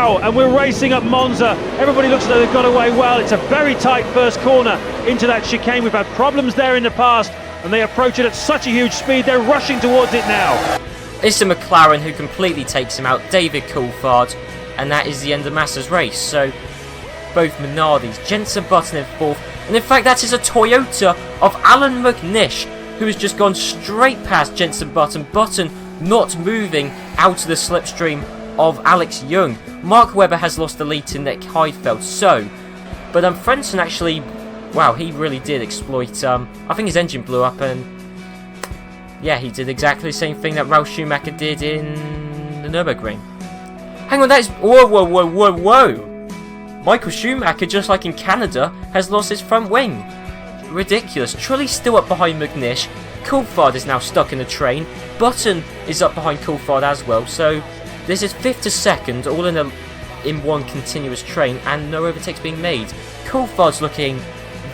Wow, and we're racing at Monza. Everybody looks as though they've got away well. It's a very tight first corner into that chicane. We've had problems there in the past, and they approach it at such a huge speed. They're rushing towards it now. It's the McLaren who completely takes him out, David Coulthard, and that is the end of Massa's race. So both Minardis, Jenson Button in fourth, and in fact that is a Toyota of Alan McNish, who has just gone straight past Jenson Button. Button not moving out of the slipstream of Alex Young. Mark Webber has lost the lead to Nick Heidfeld. But Frentzen actually, wow, he really did exploit. I think his engine blew up, and yeah, he did exactly the same thing that Ralf Schumacher did in the Nürburgring. Hang on, that is whoa! Michael Schumacher, just like in Canada, has lost his front wing. Ridiculous. Trulli's still up behind McNish. Coulthard is now stuck in the train. Button is up behind Coulthard as well. So this is 5th to 2nd, all in one continuous train, and no overtakes being made. Coulthard's looking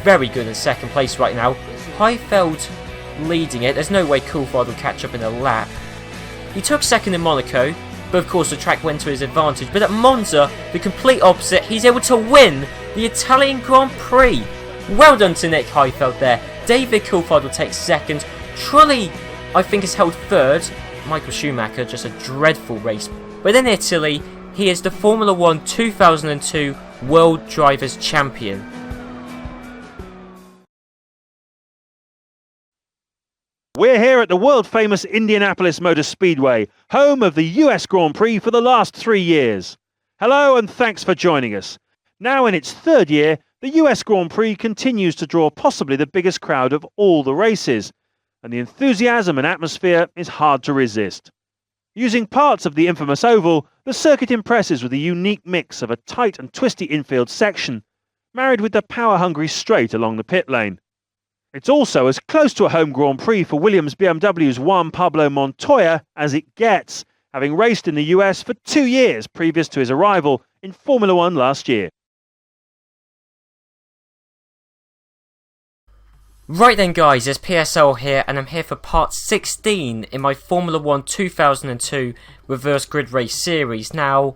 very good in 2nd place right now. Heidfeld leading it. There's no way Coulthard will catch up in a lap. He took 2nd in Monaco, but of course the track went to his advantage. But at Monza, the complete opposite, he's able to win the Italian Grand Prix. Well done to Nick Heidfeld there. David Coulthard will take 2nd. Trulli, I think, is held 3rd. Michael Schumacher, just a dreadful race. But in Italy, he is the Formula 1 2002 World Drivers' Champion. We're here at the world-famous Indianapolis Motor Speedway, home of the US Grand Prix for the last 3 years. Hello and thanks for joining us. Now in its 3rd year, the US Grand Prix continues to draw possibly the biggest crowd of all the races, and the enthusiasm and atmosphere is hard to resist. Using parts of the infamous oval, the circuit impresses with a unique mix of a tight and twisty infield section, married with the power-hungry straight along the pit lane. It's also as close to a home Grand Prix for Williams BMW's Juan Pablo Montoya as it gets, having raced in the US for 2 years previous to his arrival in Formula 1 last year. Right then guys, it's PSL here, and I'm here for part 16 in my Formula 1 2002 Reverse Grid Race series. Now,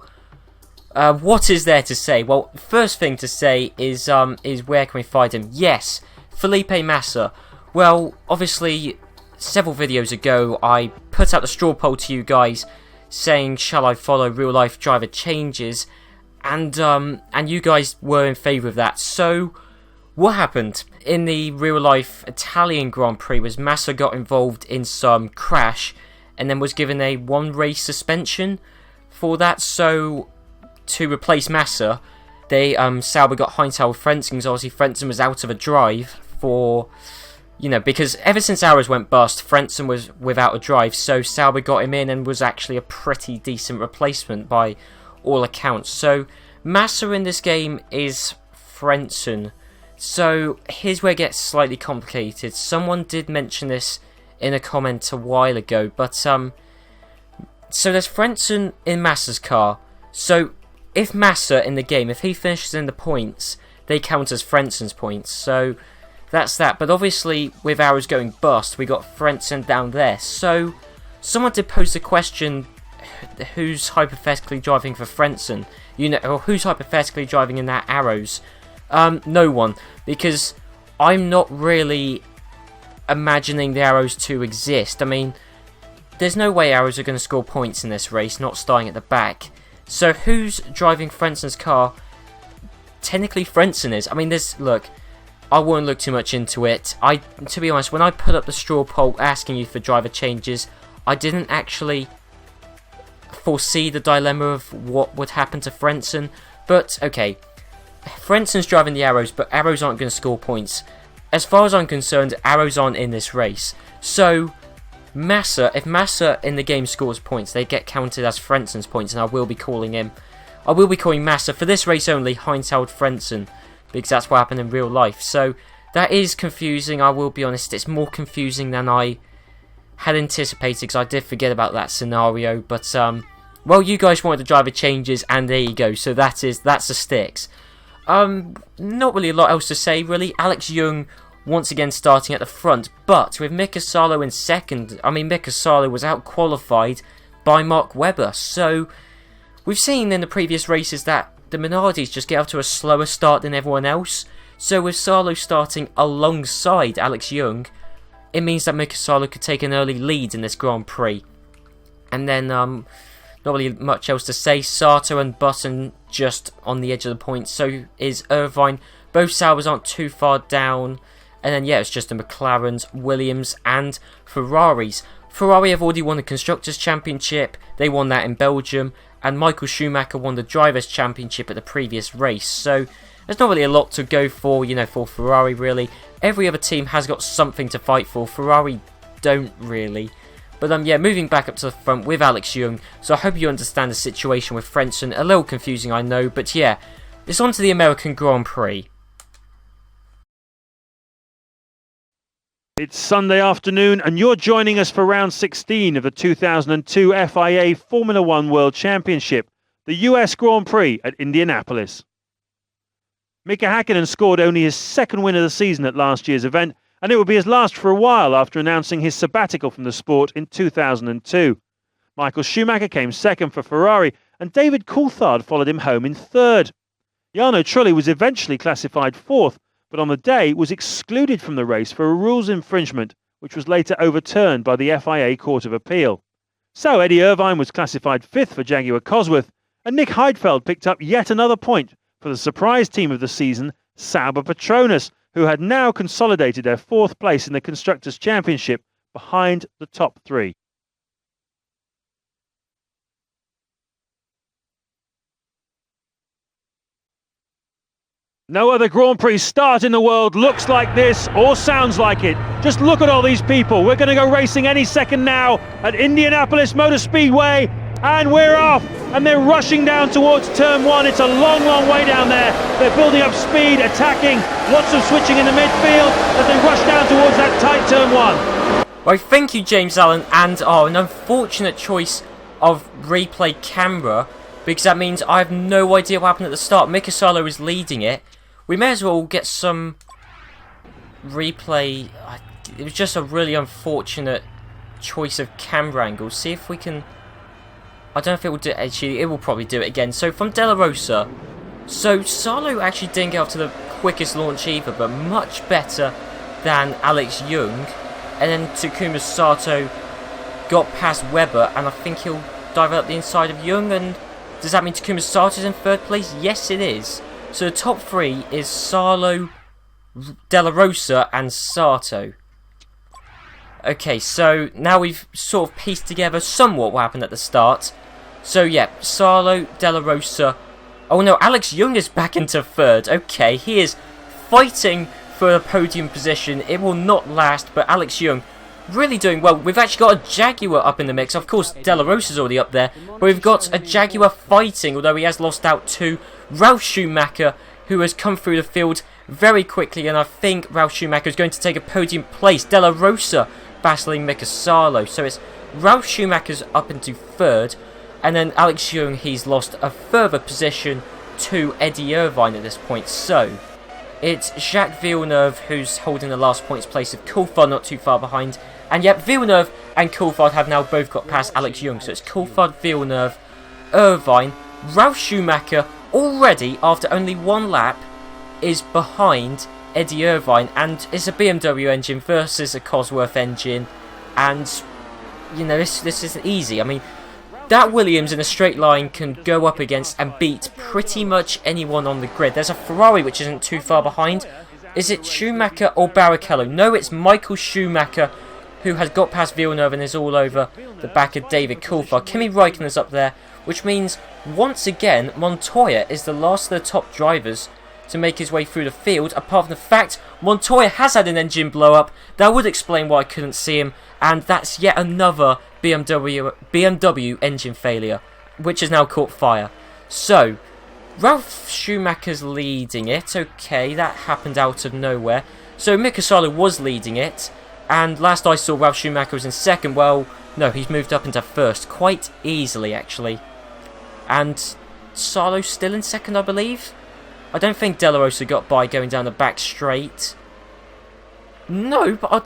what is there to say? Well, first thing to say is where can we find him? Yes, Felipe Massa. Well, obviously, several videos ago, I put out the straw poll to you guys saying, shall I follow real life driver changes? And you guys were in favour of that. So, what happened in the real-life Italian Grand Prix was Massa got involved in some crash and then was given a one-race suspension for that. So, to replace Massa, Sauber got Heinz-Harald Frentzen, because obviously Frentzen was out of a drive for, because ever since Arrows went bust, Frentzen was without a drive, so Sauber got him in and was actually a pretty decent replacement by all accounts. So, Massa in this game is Frentzen. So, here's where it gets slightly complicated. Someone did mention this in a comment a while ago, but, so there's Frentzen in Massa's car. So, if Massa in the game, if he finishes in the points, they count as Frentzen's points. So, that's that. But obviously, with ours going bust, we got Frentzen down there. So, someone did pose the question, who's hypothetically driving for Frentzen? Or who's hypothetically driving in that Arrows? No one, because I'm not really imagining the Arrows to exist. I mean, there's no way Arrows are going to score points in this race, not starting at the back. So who's driving Frentzen's car? Technically Frentzen is. I mean, look, I won't look too much into it. To be honest, when I put up the straw poll asking you for driver changes, I didn't actually foresee the dilemma of what would happen to Frentzen. But, okay, Frentzen's driving the Arrows, but Arrows aren't going to score points. As far as I'm concerned, Arrows aren't in this race. So, if Massa in the game scores points, they get counted as Frentzen's points, and I will be calling Massa for this race only Heinz-Harald Frentzen, because that's what happened in real life. So, that is confusing, I will be honest. It's more confusing than I had anticipated, because I did forget about that scenario. But, well, you guys wanted the driver changes, and there you go. So, that's the sticks. Not really a lot else to say, really. Alex Young once again starting at the front, but with Mika Salo in second. I mean, Mika Salo was out-qualified by Mark Webber, so we've seen in the previous races that the Minardis just get off to a slower start than everyone else. So with Salo starting alongside Alex Young, it means that Mika Salo could take an early lead in this Grand Prix. And then, not really much else to say. Sato and Button just on the edge of the point. So is Irvine. Both Saubers aren't too far down. And then, yeah, it's just the McLarens, Williams and Ferraris. Ferrari have already won the Constructors' Championship. They won that in Belgium. And Michael Schumacher won the Drivers' Championship at the previous race. So there's not really a lot to go for, for Ferrari, really. Every other team has got something to fight for. Ferrari don't really. But yeah, moving back up to the front with Alex Young. So I hope you understand the situation with Frentzen. A little confusing, I know. But yeah, it's on to the American Grand Prix. It's Sunday afternoon and you're joining us for round 16 of the 2002 FIA Formula One World Championship, the US Grand Prix at Indianapolis. Mika Häkkinen scored only his second win of the season at last year's event, and it would be his last for a while after announcing his sabbatical from the sport in 2002. Michael Schumacher came second for Ferrari, and David Coulthard followed him home in third. Jarno Trulli was eventually classified fourth, but on the day was excluded from the race for a rules infringement, which was later overturned by the FIA Court of Appeal. So Eddie Irvine was classified fifth for Jaguar Cosworth, and Nick Heidfeld picked up yet another point for the surprise team of the season, Sauber Petronas, who had now consolidated their fourth place in the Constructors' Championship behind the top three. No other Grand Prix start in the world looks like this or sounds like it. Just look at all these people. We're going to go racing any second now at Indianapolis Motor Speedway, and we're off. And they're rushing down towards turn one. It's a long, long way down there. They're building up speed, attacking, lots of switching in the midfield as they rush down towards that tight turn one. Well, thank you, James Allen, and an unfortunate choice of replay camera, because that means I have no idea what happened at the start. Mika Salo is leading it. We may as well get some replay. It was just a really unfortunate choice of camera angle. See if we can... I don't know if it will do it. Actually, it will probably do it again. So from De La Rosa. So Salo actually didn't get off to the quickest launch either, but much better than Alex Young. And then Takuma Sato got past Webber, and I think he'll dive up the inside of Young. And does that mean Takuma Sato's in third place? Yes, it is. So the top three is Salo, De La Rosa, and Sato. Okay, so now we've sort of pieced together somewhat what happened at the start. So yeah, Salo, De La Rosa. Oh no, Alex Young is back into third. Okay, he is fighting for a podium position. It will not last, but Alex Young really doing well. We've actually got a Jaguar up in the mix. Of course, De La Rosa's already up there, but we've got a Jaguar fighting, although he has lost out to Ralf Schumacher, who has come through the field very quickly, and I think Ralf Schumacher is going to take a podium place. De La Rosa battling Mika Salo. So it's Ralf Schumacher's up into third, and then Alex Young, he's lost a further position to Eddie Irvine at this point. So it's Jacques Villeneuve who's holding the last points place, of Coulthard not too far behind. And yet Villeneuve and Coulthard have now both got past Alex Young. So it's Coulthard, Villeneuve, Irvine, Ralf Schumacher already, after only one lap, is behind Eddie Irvine, and it's a BMW engine versus a Cosworth engine, and this isn't easy. I mean, that Williams in a straight line can go up against and beat pretty much anyone on the grid. There's a Ferrari which isn't too far behind. Is it Schumacher or Barrichello? No, it's Michael Schumacher, who has got past Villeneuve and is all over the back of David Coulthard. Kimi Räikkönen's up there, which means once again Montoya is the last of the top drivers to make his way through the field, apart from the fact Montoya has had an engine blow up. That would explain why I couldn't see him, and that's yet another BMW engine failure, which has now caught fire. So Ralf Schumacher's leading it. Okay, that happened out of nowhere. So Mika Salo was leading it, and last I saw Ralf Schumacher was in second. Well, no, he's moved up into first quite easily actually. And Salo's still in second, I believe. I don't think De La Rosa got by going down the back straight. No, but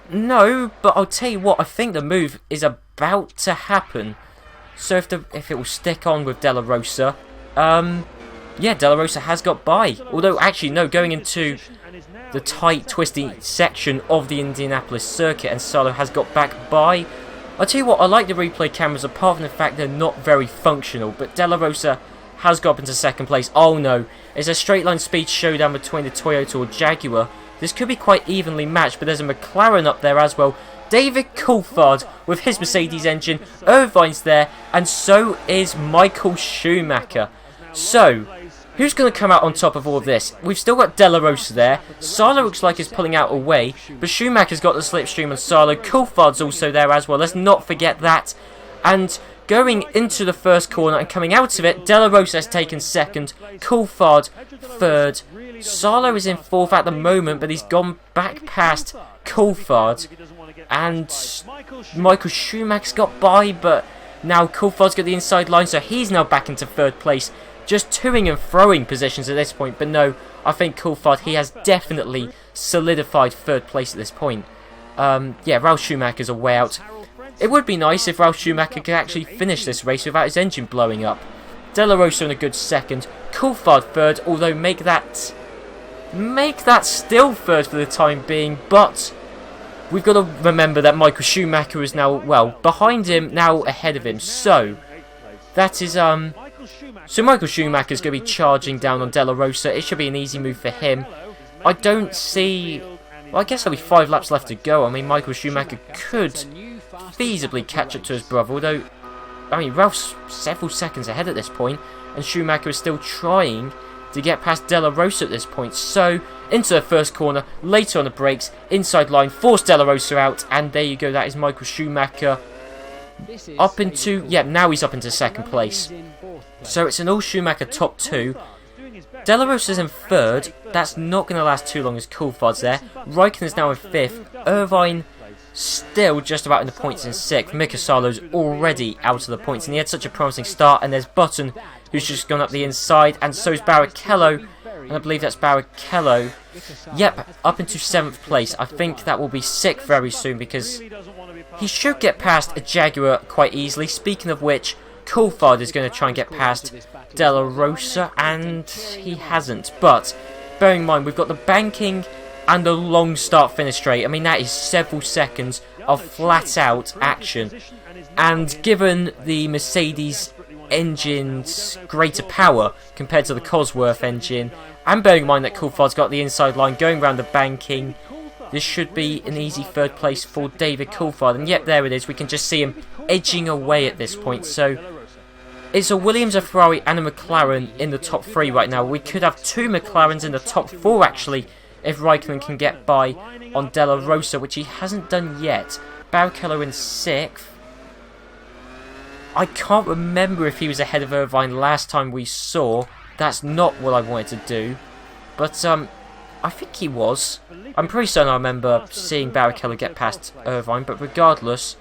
I'll tell you what, I think the move is about to happen. So if it will stick on with De La Rosa, yeah, De La Rosa has got by. Although, actually, no, going into the tight, twisty section of the Indianapolis circuit, and Salo has got back by. I'll tell you what, I like the replay cameras, apart from the fact they're not very functional, but De La Rosa has got up into second place. Oh no, it's a straight line speed showdown between the Toyota or Jaguar. This could be quite evenly matched, but there's a McLaren up there as well. David Coulthard with his Mercedes engine, Irvine's there, and so is Michael Schumacher. So, who's going to come out on top of all of this? We've still got De La Rosa there. Salo looks like he's pulling out away, but Schumacher's got the slipstream on Salo. Coulthard's also there as well. Let's not forget that. And going into the first corner and coming out of it, De La Rosa has taken second, Coulthard third. Salo is in fourth at the moment, but he's gone back past Coulthard. And Michael Schumacher's got by, but now Coulthard's got the inside line, so he's now back into third place. Just toing and throwing positions at this point, but no, I think Coulthard, he has definitely solidified third place at this point. Yeah, Ralf Schumacher's a way out. It would be nice if Ralf Schumacher could actually finish this race without his engine blowing up. De La Rosa in a good second, Coulthard third, although make that still third for the time being, but we've got to remember that Michael Schumacher is now, well, behind him, now ahead of him, so that is, so Michael Schumacher's going to be charging down on De La Rosa. It should be an easy move for him. I don't see, well, I guess there'll be 5 laps left to go. I mean, Michael Schumacher could feasibly catch up to his brother, although, I mean, Ralph's several seconds ahead at this point, and Schumacher is still trying to get past De La Rosa at this point. So, into the first corner, later on the brakes, inside line, force De La Rosa out, and there you go, that is Michael Schumacher up into, yeah, now he's up into second place. So it's an all Schumacher top 2. De La Rosa's in third, that's not going to last too long as Coulthard's there. Raikkonen's now in 5th, Irvine still just about in the points in 6th. Mika Salo's already out of the points, and he had such a promising start, and there's Button, who's just gone up the inside, and so's Barrichello, and I believe that's Barrichello. Yep, up into 7th place. I think that will be 6th very soon, because he should get past a Jaguar quite easily. Speaking of which, Coulthard is going to try and get past De La Rosa, and he hasn't. But, bearing in mind, we've got the banking and the long start-finish straight. I mean, that is several seconds of flat-out action. And given the Mercedes engine's greater power compared to the Cosworth engine, and bearing in mind that Coulthard's got the inside line going around the banking, this should be an easy third place for David Coulthard. And yep, there it is. We can just see him edging away at this point. So it's a Williams, a Ferrari and a McLaren in the top 3 right now. We could have 2 McLarens in the top 4 actually, if Raikkonen can get by on De La Rosa, which he hasn't done yet. Barrichello in 6th. I can't remember if he was ahead of Irvine last time we saw. That's not what I wanted to do. But I think he was. I'm pretty certain I remember seeing Barrichello get past Irvine, but regardless.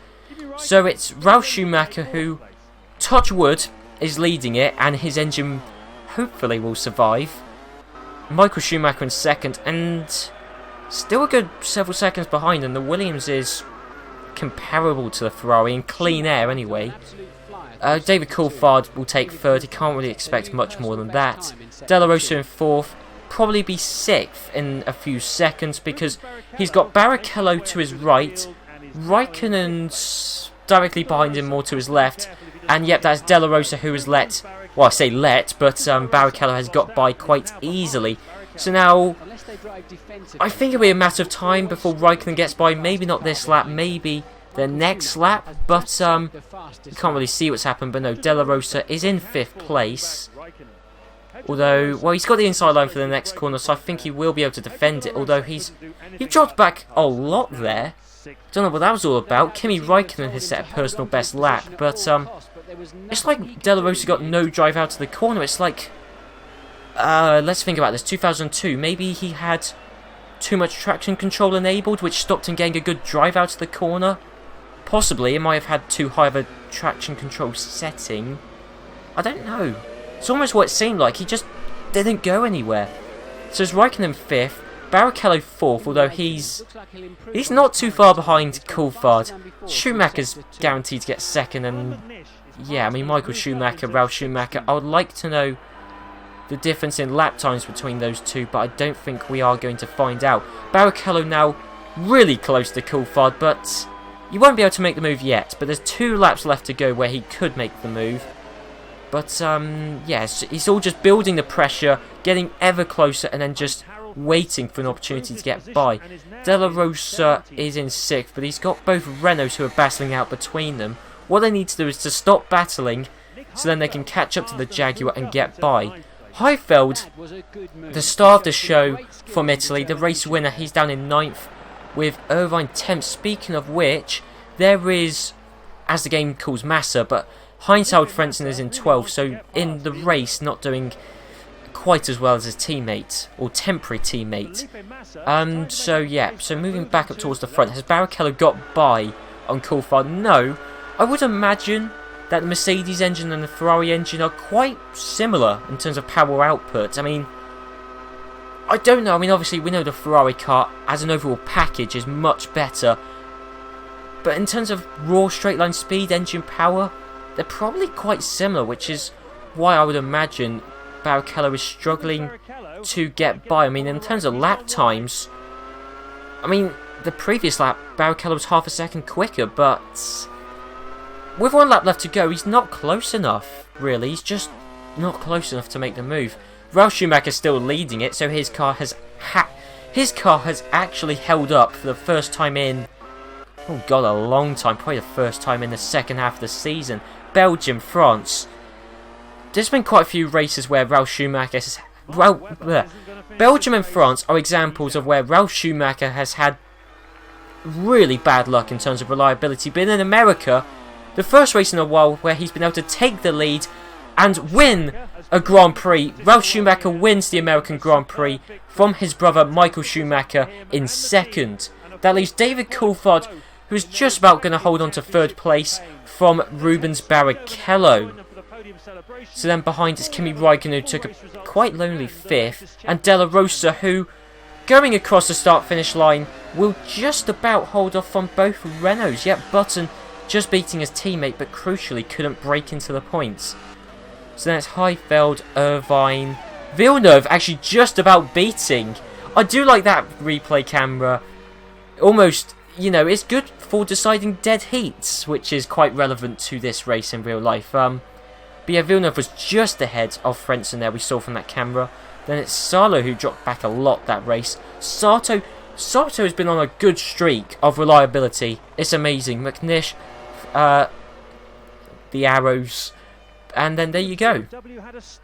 So it's Ralf Schumacher who, touch wood, is leading it, and his engine hopefully will survive. Michael Schumacher in 2nd, and still a good several seconds behind, and the Williams is comparable to the Ferrari in clean air anyway. David Coulthard will take 3rd, he can't really expect much more than that. De La Rosa in 4th, probably be 6th in a few seconds because he's got Barrichello to his right, Raikkonen's directly behind him more to his left, and yep, that's De La Rosa who has let, well I say let, but Barrichello has got by quite easily. So now, I think it'll be a matter of time before Raikkonen gets by, maybe not this lap, maybe the next lap, but you can't really see what's happened, but no, De La Rosa is in 5th place. Although, well, he's got the inside line for the next corner, so I think he will be able to defend it, although he dropped back a lot there. Don't know what that was all about. Kimi Raikkonen has set a personal best lap, but it's like De La Rosa got no drive out of the corner. It's like, let's think about this, 2002, maybe he had too much traction control enabled, which stopped him getting a good drive out of the corner. Possibly, it might have had too high of a traction control setting. I don't know. It's almost what it seemed like. He just didn't go anywhere. So it's Raikkonen 5th, Barrichello 4th, although he's not too far behind Coulthard. Schumacher's guaranteed to get 2nd, and yeah, I mean, Michael Schumacher, Ralf Schumacher, I would like to know the difference in lap times between those two, but I don't think we are going to find out. Barrichello now really close to Coulthard, but you won't be able to make the move yet. But there's 2 laps left to go where he could make the move. But, yes, he's all just building the pressure, getting ever closer, and then just waiting for an opportunity to get by. De La Rosa is in 6th, but he's got both Renaults who are battling out between them. What they need to do is to stop battling, so then they can catch up to the Jaguar and get by. Heifeld, the star of the show from Italy, the race winner, he's down in 9th with Irvine 10th. Speaking of which, there is, as the game calls, Massa, but Heinz-Harald Frentzen is in 12th, so in the race not doing quite as well as his teammate, or temporary teammate. So yeah, so moving back up towards the front, has Barrichello got by on Coulthard? No, I would imagine that the Mercedes engine and the Ferrari engine are quite similar in terms of power output. I mean, I don't know. I mean, obviously we know the Ferrari car as an overall package is much better, but in terms of raw straight line speed, engine power, they're probably quite similar, which is why I would imagine Barrichello is struggling to get by. I mean, in terms of lap times, I mean, the previous lap Barrichello was half a second quicker, but with 1 lap left to go, he's not close enough, really. He's just not close enough to make the move. Ralf Schumacher's still leading it, so his car has actually held up for the first time in, oh god, a long time. Probably the first time in the second half of the season. Belgium, France. There's been quite a few races where Ralf Schumacher has... Belgium and France are examples of where Ralf Schumacher has had really bad luck in terms of reliability. But in America, the first race in a while where he's been able to take the lead and win a Grand Prix. Ralf Schumacher wins the American Grand Prix from his brother Michael Schumacher in 2nd. That leaves David Coulthard, who's just about going to hold on to 3rd place from Rubens Barrichello. So then behind is Kimi Räikkönen, who took a quite lonely 5th, and De La Rosa, who, going across the start-finish line, will just about hold off from both Renaults. Yet Button just beating his teammate, but crucially couldn't break into the points. So then it's Heifeld, Irvine, Villeneuve actually just about beating. I do like that replay camera. Almost, you know, it's good for deciding dead heats, which is quite relevant to this race in real life. But yeah, Villeneuve was just ahead of Frentzen there, we saw from that camera. Then it's Salo who dropped back a lot that race. Sato has been on a good streak of reliability. It's amazing. McNish, the arrows, and then there you go.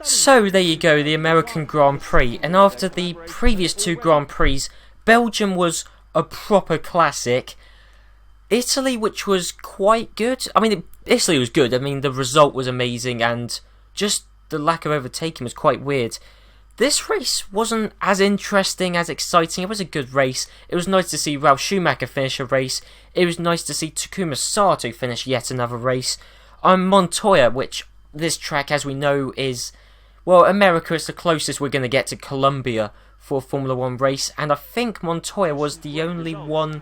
So there you go, the American Grand Prix. And after the previous 2 Grand Prix, Belgium was a proper classic. Italy, which was quite good. I mean, Italy was good. I mean, the result was amazing, and just the lack of overtaking was quite weird. This race wasn't as interesting, as exciting. It was a good race. It was nice to see Ralf Schumacher finish a race. It was nice to see Takuma Sato finish yet another race. Montoya, which this track, as we know, is... well, America is the closest we're going to get to Colombia for a Formula 1 race, and I think Montoya was the only one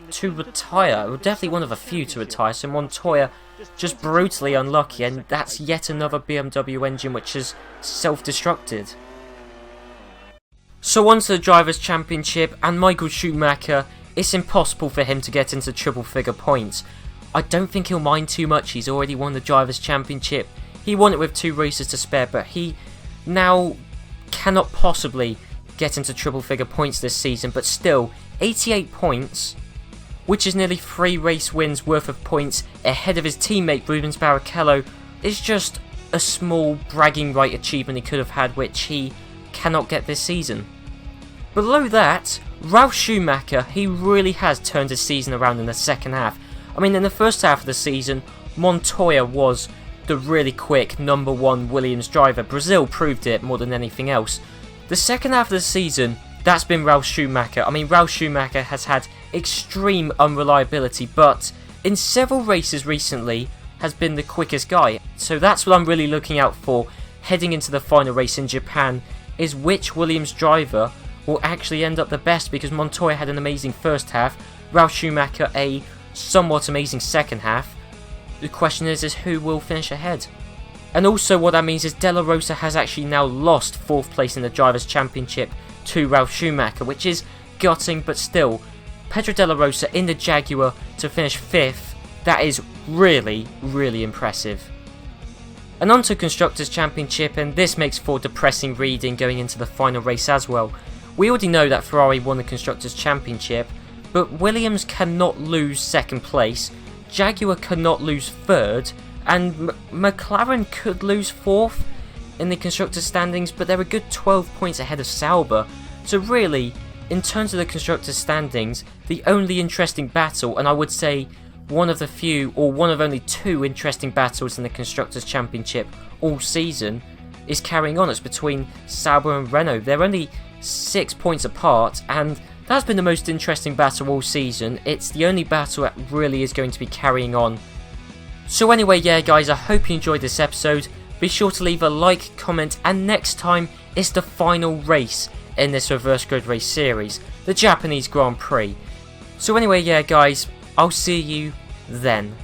to retire, or definitely one of a few to retire, so Montoya just brutally unlucky, and that's yet another BMW engine which is self-destructed. So on to the Drivers' Championship, and Michael Schumacher, it's impossible for him to get into triple figure points. I don't think he'll mind too much. He's already won the Drivers' Championship. He won it with 2 races to spare, but he now cannot possibly get into triple figure points this season. But still, 88 points, which is nearly 3 race wins worth of points ahead of his teammate Rubens Barrichello, is just a small bragging right achievement he could have had, which he cannot get this season. Below that, Ralf Schumacher, he really has turned his season around in the second half. I mean, in the first half of the season, Montoya was the really quick number 1 Williams driver. Brazil proved it more than anything else. The second half of the season, that's been Ralf Schumacher. I mean, Ralf Schumacher has had extreme unreliability, but in several races recently has been the quickest guy. So that's what I'm really looking out for heading into the final race in Japan, is which Williams driver will actually end up the best, because Montoya had an amazing first half, Ralf Schumacher a somewhat amazing second half. the question is who will finish ahead. And also what that means is De La Rosa has actually now lost 4th place in the Drivers' Championship to Ralf Schumacher, which is gutting, but still, Pedro De La Rosa in the Jaguar to finish 5th, that is really, really impressive. And on to Constructors' Championship, and this makes for depressing reading going into the final race as well. We already know that Ferrari won the Constructors' Championship, but Williams cannot lose 2nd place, Jaguar cannot lose 3rd, and McLaren could lose 4th in the Constructors' standings, but they're a good 12 points ahead of Sauber. So really, in terms of the Constructors' standings, the only interesting battle, and I would say one of the few, or one of only 2 interesting battles in the Constructors' Championship all season, is carrying on. It's between Sauber and Renault. They're only 6 points apart, and that's been the most interesting battle all season. It's the only battle that really is going to be carrying on. So anyway, yeah guys, I hope you enjoyed this episode. Be sure to leave a like, comment, and next time it's the final race in this reverse grid race series, the Japanese Grand Prix. So anyway, yeah guys, I'll see you then.